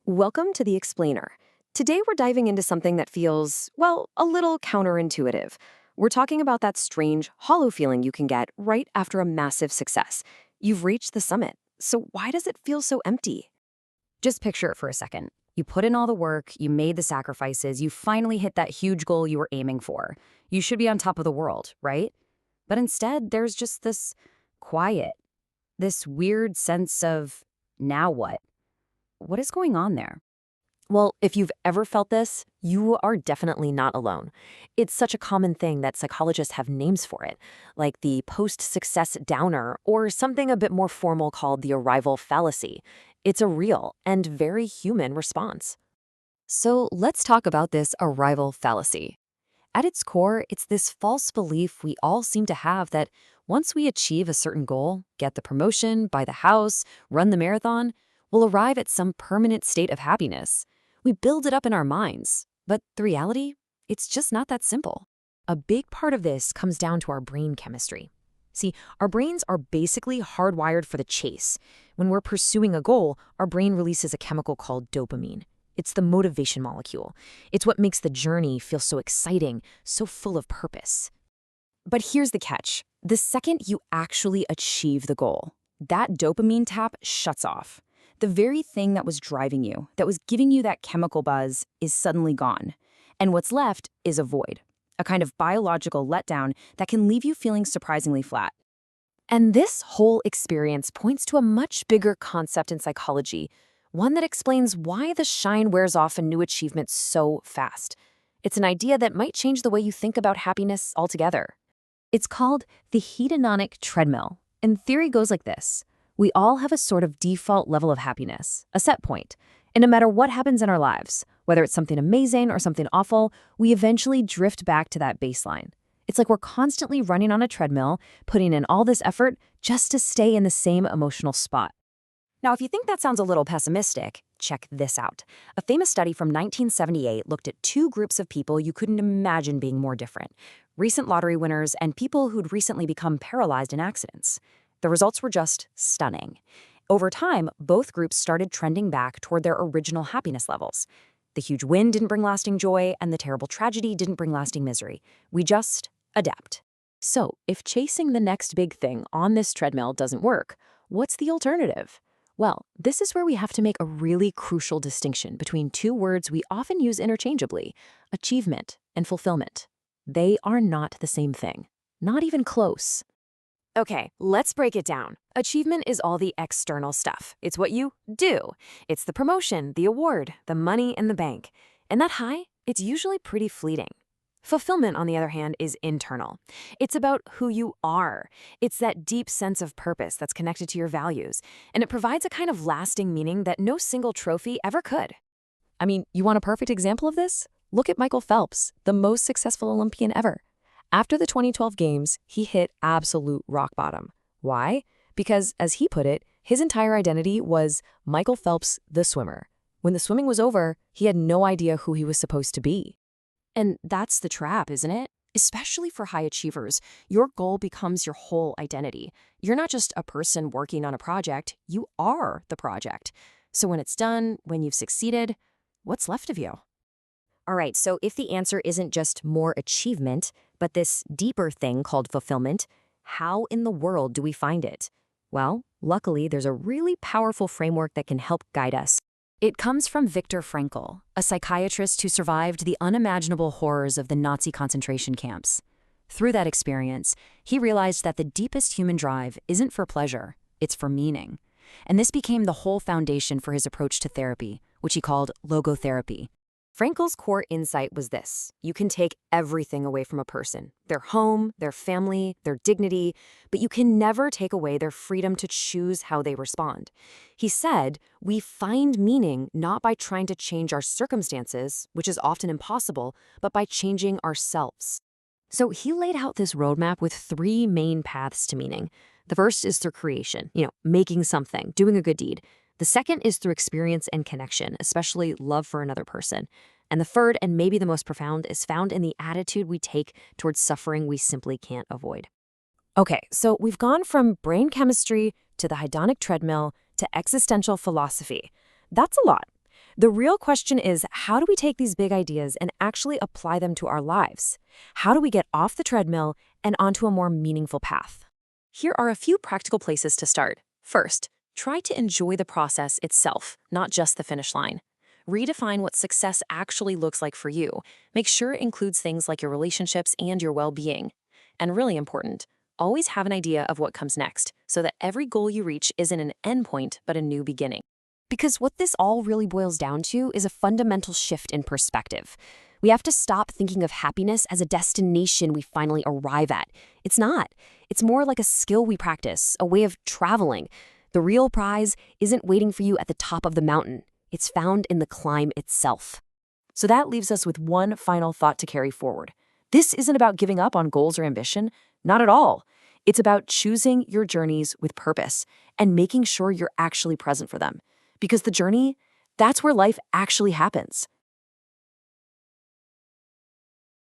Welcome to The Explainer. Today we're diving into something that feels, well, a little counterintuitive. We're talking about that strange, hollow feeling you can get right after a massive success. You've reached the summit, so why does it feel so empty? Just picture it for a second. You put in all the work, you made the sacrifices, you finally hit that huge goal you were aiming for. You should be on top of the world, right? But instead, there's just this quiet, this weird sense of, now what? What is going on there? Well, if you've ever felt this, you are definitely not alone. It's such a common thing that psychologists have names for it, like the post-success downer or something a bit more formal called the arrival fallacy. It's a real and very human response. So let's talk about this arrival fallacy. At its core, it's this false belief we all seem to have that once we achieve a certain goal, get the promotion, buy the house, run the marathon, we'll arrive at some permanent state of happiness. We build it up in our minds, but the reality, it's just not that simple. A big part of this comes down to our brain chemistry. See, our brains are basically hardwired for the chase. When we're pursuing a goal, our brain releases a chemical called dopamine. It's the motivation molecule. It's what makes the journey feel so exciting, so full of purpose. But here's the catch. The second you actually achieve the goal, that dopamine tap shuts off. The very thing that was driving you, that was giving you that chemical buzz, is suddenly gone. And what's left is a void, a kind of biological letdown that can leave you feeling surprisingly flat. And this whole experience points to a much bigger concept in psychology, one that explains why the shine wears off a new achievement so fast. It's an idea that might change the way you think about happiness altogether. It's called the hedonic treadmill, and theory goes like this. We all have a sort of default level of happiness, a set point. And no matter what happens in our lives, whether it's something amazing or something awful, we eventually drift back to that baseline. It's like we're constantly running on a treadmill, putting in all this effort just to stay in the same emotional spot. Now, if you think that sounds a little pessimistic, check this out. A famous study from 1978 looked at two groups of people you couldn't imagine being more different: recent lottery winners and people who'd recently become paralyzed in accidents. The results were just stunning. Over time, both groups started trending back toward their original happiness levels. The huge win didn't bring lasting joy, and the terrible tragedy didn't bring lasting misery. We just adapt. So, if chasing the next big thing on this treadmill doesn't work, what's the alternative? Well, this is where we have to make a really crucial distinction between two words we often use interchangeably: achievement and fulfillment. They are not the same thing. Not even close. Okay, let's break it down. Achievement is all the external stuff. It's what you do. It's the promotion, the award, the money in the bank. And that high, it's usually pretty fleeting. Fulfillment, on the other hand, is internal. It's about who you are. It's that deep sense of purpose that's connected to your values, and it provides a kind of lasting meaning that no single trophy ever could. I mean, you want a perfect example of this? Look at Michael Phelps, the most successful Olympian ever. After the 2012 games, he hit absolute rock bottom. Why? Because, as he put it, his entire identity was Michael Phelps, the swimmer. When the swimming was over, he had no idea who he was supposed to be. And that's the trap, isn't it? Especially for high achievers, your goal becomes your whole identity. You're not just a person working on a project, you are the project. So when it's done, when you've succeeded, what's left of you? All right, so if the answer isn't just more achievement, but this deeper thing called fulfillment, how in the world do we find it? Well, luckily, there's a really powerful framework that can help guide us. It comes from Viktor Frankl, a psychiatrist who survived the unimaginable horrors of the Nazi concentration camps. Through that experience, he realized that the deepest human drive isn't for pleasure, it's for meaning. And this became the whole foundation for his approach to therapy, which he called logotherapy. Frankl's core insight was this: you can take everything away from a person, their home, their family, their dignity, but you can never take away their freedom to choose how they respond. He said, we find meaning not by trying to change our circumstances, which is often impossible, but by changing ourselves. So he laid out this roadmap with three main paths to meaning. The first is through creation, making something, doing a good deed. The second is through experience and connection, especially love for another person. And the third, and maybe the most profound, is found in the attitude we take towards suffering we simply can't avoid. Okay, so we've gone from brain chemistry to the hedonic treadmill to existential philosophy. That's a lot. The real question is, how do we take these big ideas and actually apply them to our lives? How do we get off the treadmill and onto a more meaningful path? Here are a few practical places to start. First, try to enjoy the process itself, not just the finish line. Redefine what success actually looks like for you. Make sure it includes things like your relationships and your well-being. And really important, always have an idea of what comes next, so that every goal you reach isn't an endpoint, but a new beginning. Because what this all really boils down to is a fundamental shift in perspective. We have to stop thinking of happiness as a destination we finally arrive at. It's not. It's more like a skill we practice, a way of traveling. The real prize isn't waiting for you at the top of the mountain. It's found in the climb itself. So that leaves us with one final thought to carry forward. This isn't about giving up on goals or ambition. Not at all. It's about choosing your journeys with purpose and making sure you're actually present for them. Because the journey, that's where life actually happens.